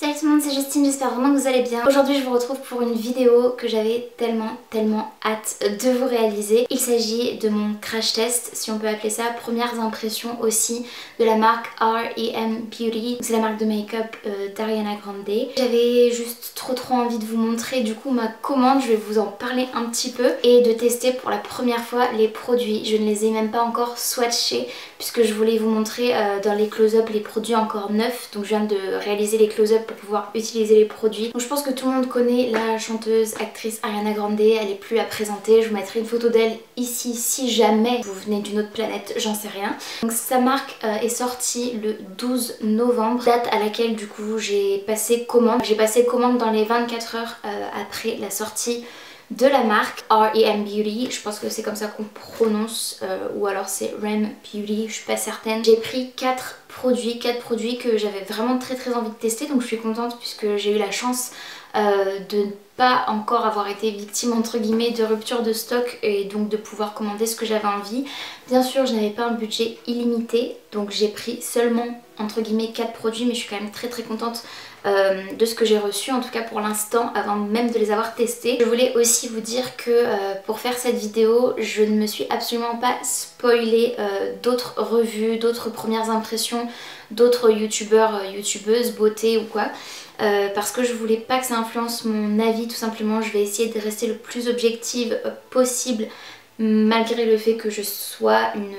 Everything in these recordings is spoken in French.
Salut tout le monde, c'est Justine, j'espère vraiment que vous allez bien. Aujourd'hui je vous retrouve pour une vidéo que j'avais tellement hâte de vous réaliser. Il s'agit de mon crash test, si on peut appeler ça, premières impressions aussi de la marque R.E.M. Beauty. C'est la marque de make-up d'Ariana Grande. J'avais juste trop envie de vous montrer du coup ma commande, je vais vous en parler un petit peu et de tester pour la première fois les produits. Je ne les ai même pas encore swatchés puisque je voulais vous montrer dans les close-up les produits encore neufs. Donc je viens de réaliser les close-up pour pouvoir utiliser les produits. Donc je pense que tout le monde connaît la chanteuse, actrice Ariana Grande, elle est plus à présenter. Je vous mettrai une photo d'elle ici si jamais vous venez d'une autre planète, j'en sais rien. Donc sa marque est sortie le 12 novembre, date à laquelle du coup j'ai passé commande. J'ai passé commande dans les 24 heures après la sortie de la marque R.E.M. Beauty, je pense que c'est comme ça qu'on prononce ou alors c'est R.E.M. Beauty, je suis pas certaine. J'ai pris 4 produits que j'avais vraiment très envie de tester, donc je suis contente puisque j'ai eu la chance de ne pas encore avoir été victime entre guillemets de rupture de stock et donc de pouvoir commander ce que j'avais envie. Bien sûr je n'avais pas un budget illimité, donc j'ai pris seulement entre guillemets 4 produits, mais je suis quand même très contente de ce que j'ai reçu, en tout cas pour l'instant, avant même de les avoir testés. Je voulais aussi vous dire que pour faire cette vidéo, je ne me suis absolument pas spoilé d'autres revues, d'autres premières impressions, d'autres youtubeurs, youtubeuses, beauté ou quoi. Parce que je voulais pas que ça influence mon avis, tout simplement. Je vais essayer de rester le plus objective possible, malgré le fait que je sois une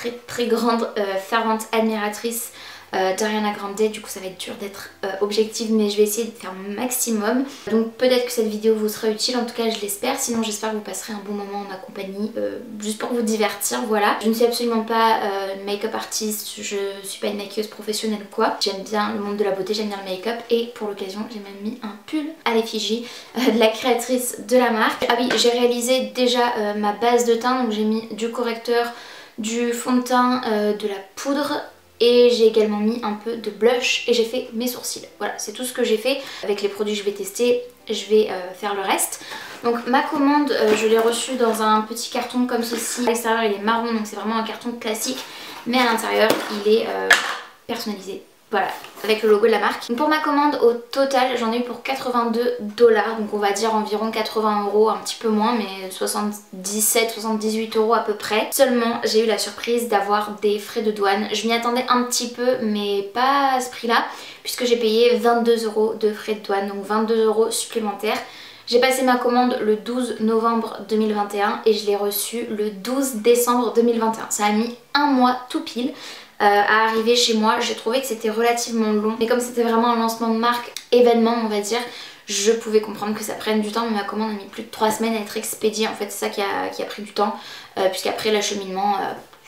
très grande fervente admiratrice d'Ariana Grande. Du coup ça va être dur d'être objective, mais je vais essayer de faire mon maximum. Donc peut-être que cette vidéo vous sera utile, en tout cas je l'espère. Sinon j'espère que vous passerez un bon moment en ma compagnie, juste pour vous divertir, voilà. Je ne suis absolument pas make-up artiste, je suis pas une maquilleuse professionnelle ou quoi. J'aime bien le monde de la beauté, j'aime bien le make-up, et pour l'occasion j'ai même mis un pull à l'effigie de la créatrice de la marque. Ah oui, j'ai réalisé déjà ma base de teint, donc j'ai mis du correcteur, du fond de teint, de la poudre, et j'ai également mis un peu de blush et j'ai fait mes sourcils. Voilà, c'est tout ce que j'ai fait. Avec les produits que je vais tester, je vais faire le reste. Donc ma commande, je l'ai reçue dans un petit carton comme ceci. À l'extérieur il est marron, donc c'est vraiment un carton classique, mais à l'intérieur il est personnalisé. Voilà, avec le logo de la marque. Donc pour ma commande au total, j'en ai eu pour 82 $, donc on va dire environ 80 €, un petit peu moins, mais 78 € à peu près. Seulement j'ai eu la surprise d'avoir des frais de douane. Je m'y attendais un petit peu, mais pas à ce prix là, puisque j'ai payé 22 € de frais de douane, donc 22 € supplémentaires. J'ai passé ma commande le 12 novembre 2021 et je l'ai reçue le 12 décembre 2021. Ça a mis un mois tout pile à arriver chez moi. J'ai trouvé que c'était relativement long, mais comme c'était vraiment un lancement de marque, événement on va dire, je pouvais comprendre que ça prenne du temps, mais ma commande a mis plus de 3 semaines à être expédiée. En fait c'est ça qui a pris du temps, puisqu'après l'acheminement,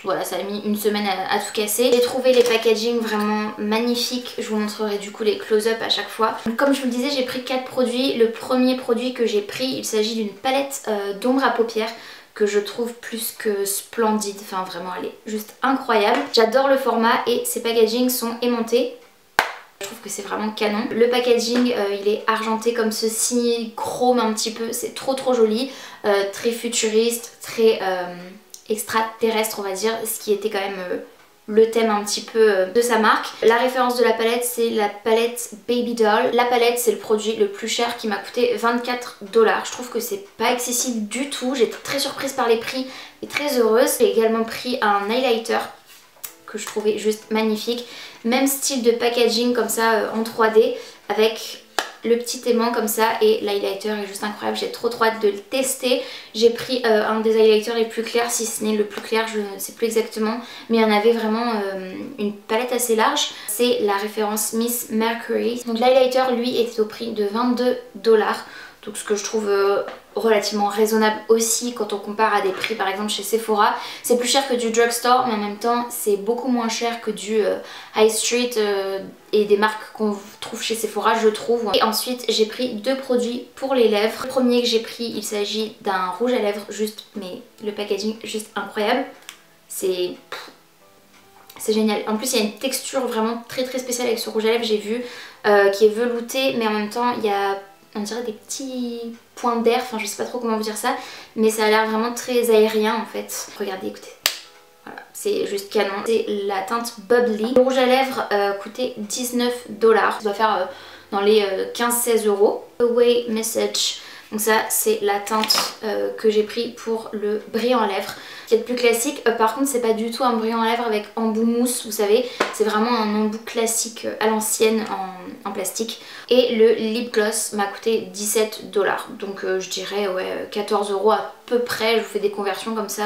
voilà, ça a mis une semaine à tout casser. J'ai trouvé les packaging vraiment magnifiques. Je vous montrerai du coup les close-up à chaque fois. Donc, comme je vous le disais, j'ai pris 4 produits. Le premier produit que j'ai pris, il s'agit d'une palette d'ombre à paupières que je trouve plus que splendide. Enfin vraiment, elle est juste incroyable. J'adore le format et ses packaging sont aimantés. Je trouve que c'est vraiment canon. Le packaging il est argenté comme ceci, chrome un petit peu, c'est trop joli, très futuriste, très extraterrestre on va dire, ce qui était quand même le thème un petit peu de sa marque. La référence de la palette, c'est la palette Baby Doll. La palette, c'est le produit le plus cher qui m'a coûté 24 $. Je trouve que c'est pas excessif du tout. J'étais très surprise par les prix et très heureuse. J'ai également pris un highlighter que je trouvais juste magnifique. Même style de packaging comme ça en 3D avec le petit aimant comme ça, et l'highlighter est juste incroyable. J'ai trop hâte de le tester. J'ai pris un des highlighters les plus clairs, si ce n'est le plus clair, je ne sais plus exactement, mais il y en avait vraiment une palette assez large. C'est la référence Miss Mercury. Donc l'highlighter lui était au prix de 22 $, donc ce que je trouve relativement raisonnable aussi quand on compare à des prix par exemple chez Sephora. C'est plus cher que du drugstore, mais en même temps c'est beaucoup moins cher que du high street et des marques qu'on trouve chez Sephora, je trouve. Et ensuite j'ai pris 2 produits pour les lèvres. Le premier que j'ai pris, il s'agit d'un rouge à lèvres, juste, mais le packaging juste incroyable. C'est génial. En plus il y a une texture vraiment très spéciale avec ce rouge à lèvres, j'ai vu, qui est velouté, mais en même temps il y a, on dirait des petits points d'air, enfin je sais pas trop comment vous dire ça, mais ça a l'air vraiment très aérien en fait. Regardez, écoutez. Voilà, c'est juste canon. C'est la teinte Bubbly. Le rouge à lèvres coûtait 19$. Ça doit faire dans les 15-16 €. Away Message. Donc ça c'est la teinte que j'ai pris pour le brillant à lèvres. Qui est le plus classique. Par contre c'est pas du tout un brillant à lèvres avec embout mousse, vous savez. C'est vraiment un embout classique à l'ancienne en plastique. Et le lip gloss m'a coûté 17$. Donc je dirais ouais 14 € à peu près. Je vous fais des conversions comme ça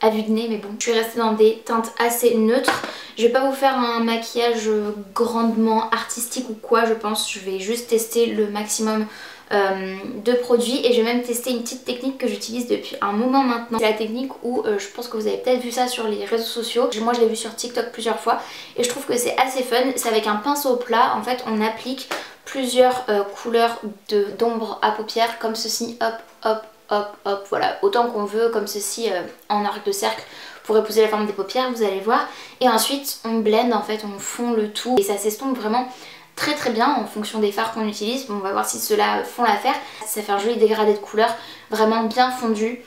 à vue de nez, mais bon. Je suis restée dans des teintes assez neutres. Je vais pas vous faire un maquillage grandement artistique ou quoi, je pense. Je vais juste tester le maximum de produits et je vais même tester une petite technique que j'utilise depuis un moment maintenant. C'est la technique où je pense que vous avez peut-être vu ça sur les réseaux sociaux. Moi je l'ai vu sur TikTok plusieurs fois et je trouve que c'est assez fun. C'est avec un pinceau plat, en fait on applique plusieurs couleurs d'ombre à paupières comme ceci, hop hop hop hop, voilà, autant qu'on veut, comme ceci en arc de cercle pour épouser la forme des paupières, vous allez voir. Et ensuite on blende, en fait on fond le tout et ça s'estompe vraiment très très bien en fonction des fards qu'on utilise. Bon, on va voir si ceux-là font l'affaire. Ça fait un joli dégradé de couleurs vraiment bien fondu.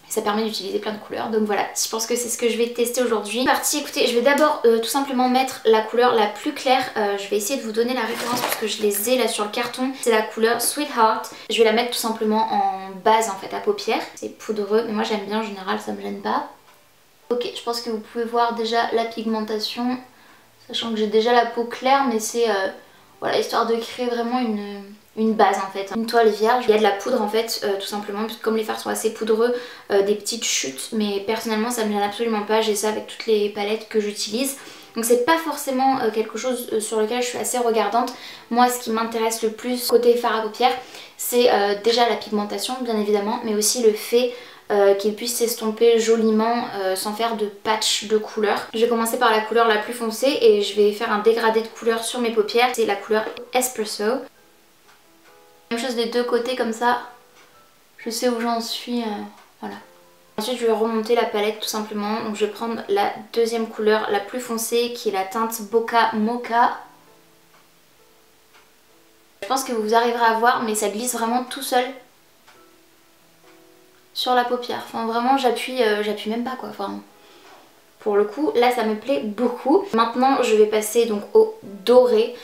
Ça permet d'utiliser plein de couleurs. Donc voilà, je pense que c'est ce que je vais tester aujourd'hui. Parti, écoutez, je vais d'abord tout simplement mettre la couleur la plus claire. Je vais essayer de vous donner la référence parce que je les ai là sur le carton. C'est la couleur Sweetheart. Je vais la mettre tout simplement en base en fait à paupières. C'est poudreux, mais moi j'aime bien en général, ça me gêne pas. Ok, je pense que vous pouvez voir déjà la pigmentation. Sachant que j'ai déjà la peau claire, mais c'est... voilà, histoire de créer vraiment une base en fait. Une toile vierge, il y a de la poudre en fait, tout simplement, puisque comme les fards sont assez poudreux, des petites chutes, mais personnellement ça me gêne absolument pas, j'ai ça avec toutes les palettes que j'utilise. Donc c'est pas forcément quelque chose sur lequel je suis assez regardante. Moi ce qui m'intéresse le plus côté fard à paupières, c'est déjà la pigmentation bien évidemment, mais aussi le fait qu'il puisse s'estomper joliment sans faire de patch de couleur. Je vais commencer par la couleur la plus foncée et je vais faire un dégradé de couleur sur mes paupières. C'est la couleur Espresso. Même chose des deux côtés comme ça. Je sais où j'en suis, voilà. Ensuite je vais remonter la palette tout simplement. Donc je vais prendre la deuxième couleur la plus foncée qui est la teinte Bokeh Mocha. Je pense que vous arriverez à voir mais ça glisse vraiment tout seul sur la paupière. Enfin vraiment j'appuie même pas quoi. Enfin, pour le coup là ça me plaît beaucoup. Maintenant je vais passer donc au doré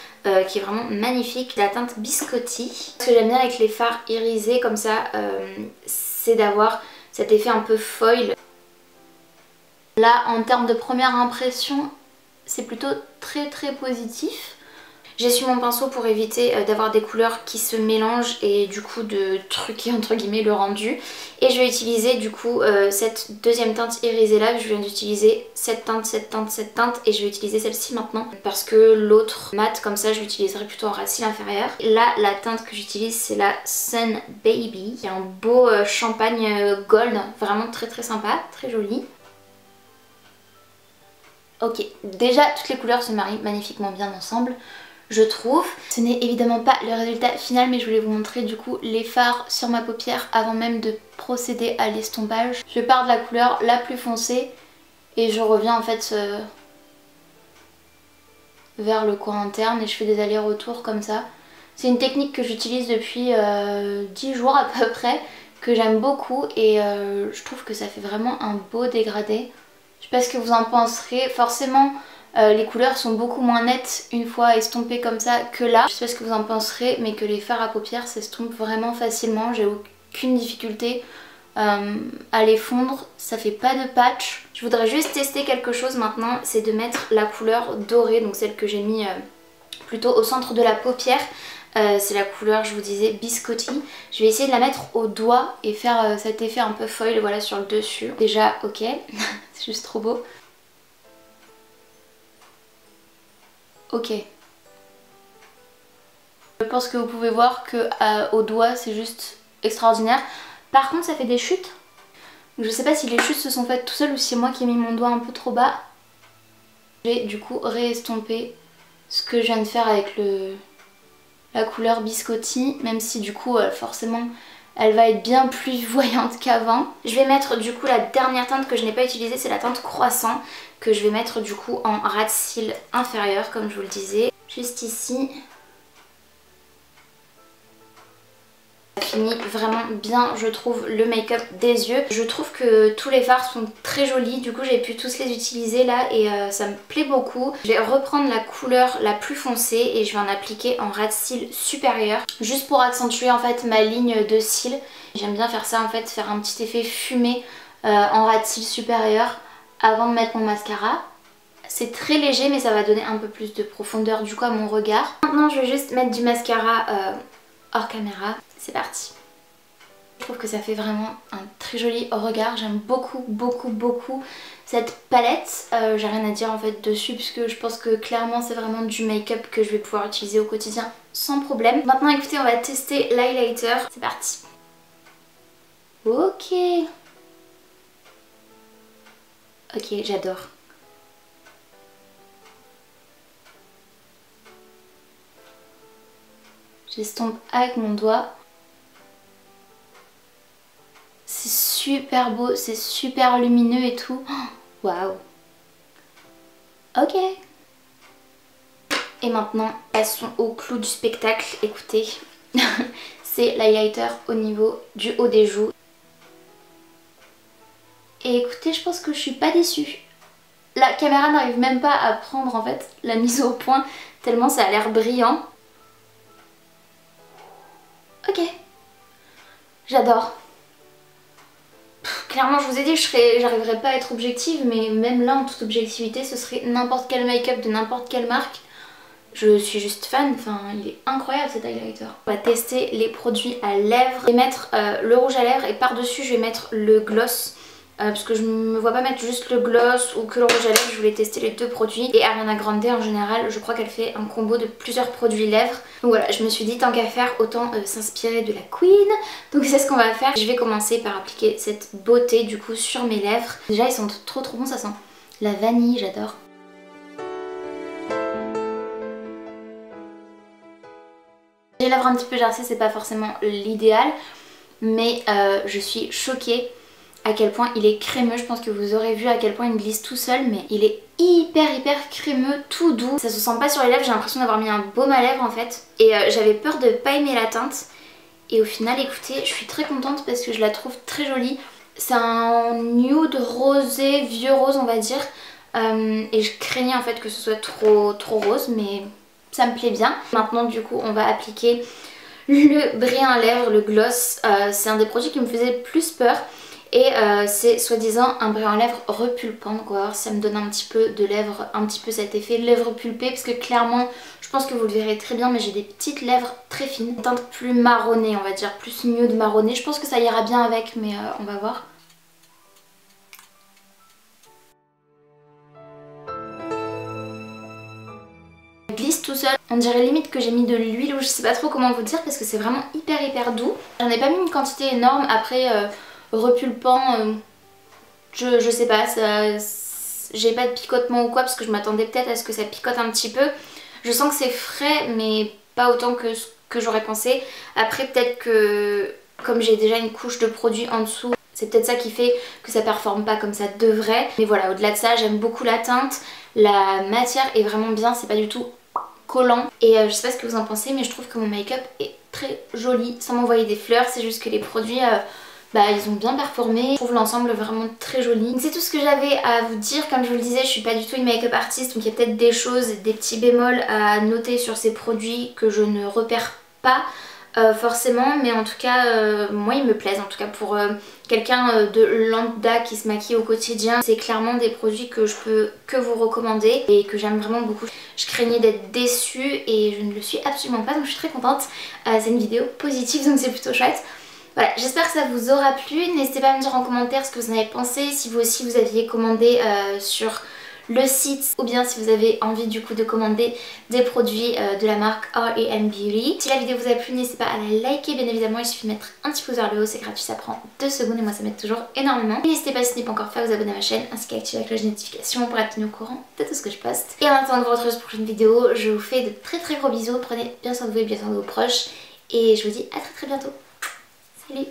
qui est vraiment magnifique. La teinte Biscotti. Ce que j'aime bien avec les fards irisés comme ça c'est d'avoir cet effet un peu foil. Là en termes de première impression c'est plutôt très très positif. J'essuie mon pinceau pour éviter d'avoir des couleurs qui se mélangent et du coup de truquer entre guillemets le rendu. Et je vais utiliser du coup cette deuxième teinte irisée là. Je viens d'utiliser cette teinte, cette teinte, cette teinte et je vais utiliser celle-ci maintenant. Parce que l'autre mat comme ça je l'utiliserai plutôt en racine inférieure. Là la teinte que j'utilise c'est la Sun Baby. C'est un beau champagne gold, vraiment très très sympa, très joli. Ok, déjà toutes les couleurs se marient magnifiquement bien ensemble, je trouve. Ce n'est évidemment pas le résultat final mais je voulais vous montrer du coup les fards sur ma paupière avant même de procéder à l'estompage. Je pars de la couleur la plus foncée et je reviens en fait vers le coin interne et je fais des allers-retours comme ça. C'est une technique que j'utilise depuis 10 jours à peu près, que j'aime beaucoup et je trouve que ça fait vraiment un beau dégradé. Je sais pas ce que vous en penserez, forcément les couleurs sont beaucoup moins nettes une fois estompées comme ça que là. Je sais pas ce que vous en penserez mais que les fards à paupières s'estompent vraiment facilement, j'ai aucune difficulté à les fondre, ça fait pas de patch. Je voudrais juste tester quelque chose maintenant, c'est de mettre la couleur dorée, donc celle que j'ai mis plutôt au centre de la paupière. C'est la couleur, je vous disais, Biscotti. Je vais essayer de la mettre au doigt et faire cet effet un peu foil voilà, sur le dessus. Déjà, ok, c'est juste trop beau. Ok. Je pense que vous pouvez voir que au doigt c'est juste extraordinaire. Par contre ça fait des chutes. Donc, je sais pas si les chutes se sont faites tout seul ou si c'est moi qui ai mis mon doigt un peu trop bas. J'ai du coup réestompé ce que je viens de faire avec la couleur Biscotti, même si du coup forcément elle va être bien plus voyante qu'avant. Je vais mettre du coup la dernière teinte que je n'ai pas utilisée, c'est la teinte Croissant, que je vais mettre du coup en ras de cils inférieur comme je vous le disais, juste ici. Ça finit vraiment bien, je trouve, le make-up des yeux. Je trouve que tous les fards sont très jolis, du coup j'ai pu tous les utiliser là et ça me plaît beaucoup. Je vais reprendre la couleur la plus foncée et je vais en appliquer en ras de cils supérieur, juste pour accentuer en fait ma ligne de cils. J'aime bien faire ça en fait, faire un petit effet fumé en ras de cils supérieur avant de mettre mon mascara. C'est très léger mais ça va donner un peu plus de profondeur du coup à mon regard. Maintenant je vais juste mettre du mascara hors caméra. C'est parti. Je trouve que ça fait vraiment un très joli regard. J'aime beaucoup cette palette. J'ai rien à dire en fait dessus puisque je pense que clairement c'est vraiment du make-up que je vais pouvoir utiliser au quotidien sans problème. Maintenant écoutez, on va tester l'highlighter. C'est parti. Ok. Ok, j'adore. J'estompe avec mon doigt. C'est super beau, c'est super lumineux et tout. Waouh. Ok. Et maintenant, passons au clou du spectacle. Écoutez, c'est l'highlighter au niveau du haut des joues. Et écoutez, je pense que je suis pas déçue. La caméra n'arrive même pas à prendre en fait la mise au point, tellement ça a l'air brillant. Ok. J'adore. Clairement je vous ai dit que j'arriverais pas à être objective, mais même là en toute objectivité ce serait n'importe quel make-up de n'importe quelle marque. Je suis juste fan, enfin il est incroyable cet highlighter. On va tester les produits à lèvres. Je vais mettre le rouge à lèvres et par dessus je vais mettre le gloss. Parce que je me vois pas mettre juste le gloss ou que le rouge à lèvres, je voulais tester les deux produits. Et Ariana Grande en général, je crois qu'elle fait un combo de plusieurs produits lèvres. Donc voilà, je me suis dit tant qu'à faire, autant s'inspirer de la Queen. Donc c'est ce qu'on va faire. Je vais commencer par appliquer cette beauté du coup sur mes lèvres. Déjà ils sont trop bons, ça sent la vanille, j'adore. J'ai les lèvres un petit peu gercées, c'est pas forcément l'idéal. Mais je suis choquée à quel point il est crémeux. Je pense que vous aurez vu à quel point il glisse tout seul, mais il est hyper crémeux, tout doux. Ça se sent pas sur les lèvres, j'ai l'impression d'avoir mis un baume à lèvres en fait. Et j'avais peur de pas aimer la teinte. Et au final, écoutez, je suis très contente parce que je la trouve très jolie. C'est un nude rosé, vieux rose on va dire. Et je craignais en fait que ce soit trop rose, mais ça me plaît bien. Maintenant du coup, on va appliquer le brillant à lèvres, le gloss. C'est un des produits qui me faisait le plus peur. Et c'est soi-disant un brillant à lèvres repulpant, donc on va voir si ça me donne un petit peu de lèvres, un petit peu cet effet lèvres pulpées, parce que clairement, je pense que vous le verrez très bien, mais j'ai des petites lèvres très fines, une teinte plus marronnée on va dire, plus nude marronnée. Je pense que ça ira bien avec, mais on va voir. Il glisse tout seul, on dirait limite que j'ai mis de l'huile ou je sais pas trop comment vous dire parce que c'est vraiment hyper doux. J'en ai pas mis une quantité énorme, après repulpant, je sais pas, j'ai pas de picotement ou quoi parce que je m'attendais peut-être à ce que ça picote un petit peu. Je sens que c'est frais mais pas autant que ce que j'aurais pensé. Après peut-être que comme j'ai déjà une couche de produit en dessous, c'est peut-être ça qui fait que ça performe pas comme ça devrait. Mais voilà, au-delà de ça, j'aime beaucoup la teinte. La matière est vraiment bien, c'est pas du tout collant. Et je sais pas ce que vous en pensez, mais je trouve que mon make-up est très joli sans m'envoyer des fleurs. C'est juste que les produits... ils ont bien performé, je trouve l'ensemble vraiment très joli. C'est tout ce que j'avais à vous dire. Comme je vous le disais, je suis pas du tout une make-up artiste, donc il y a peut-être des choses, des petits bémols à noter sur ces produits que je ne repère pas forcément, mais en tout cas moi ils me plaisent. En tout cas pour quelqu'un de lambda qui se maquille au quotidien, c'est clairement des produits que je peux que vous recommander et que j'aime vraiment beaucoup. Je craignais d'être déçue et je ne le suis absolument pas, donc je suis très contente. C'est une vidéo positive, donc c'est plutôt chouette. Voilà, j'espère que ça vous aura plu. N'hésitez pas à me dire en commentaire ce que vous en avez pensé, si vous aussi vous aviez commandé sur le site ou bien si vous avez envie du coup de commander des produits de la marque R&M Beauty. Si la vidéo vous a plu, n'hésitez pas à la liker, bien évidemment il suffit de mettre un petit pouce vers le haut, c'est gratuit, ça prend 2 secondes et moi ça m'aide toujours énormément. N'hésitez pas si ce n'est pas encore fait à vous abonner à ma chaîne ainsi qu'à activer la cloche de notification pour être tenu au courant de tout ce que je poste. Et en attendant de vous retrouver pour une prochaine vidéo, je vous fais de très gros bisous, prenez bien soin de vous et bien soin de vos proches et je vous dis à très bientôt. Salut!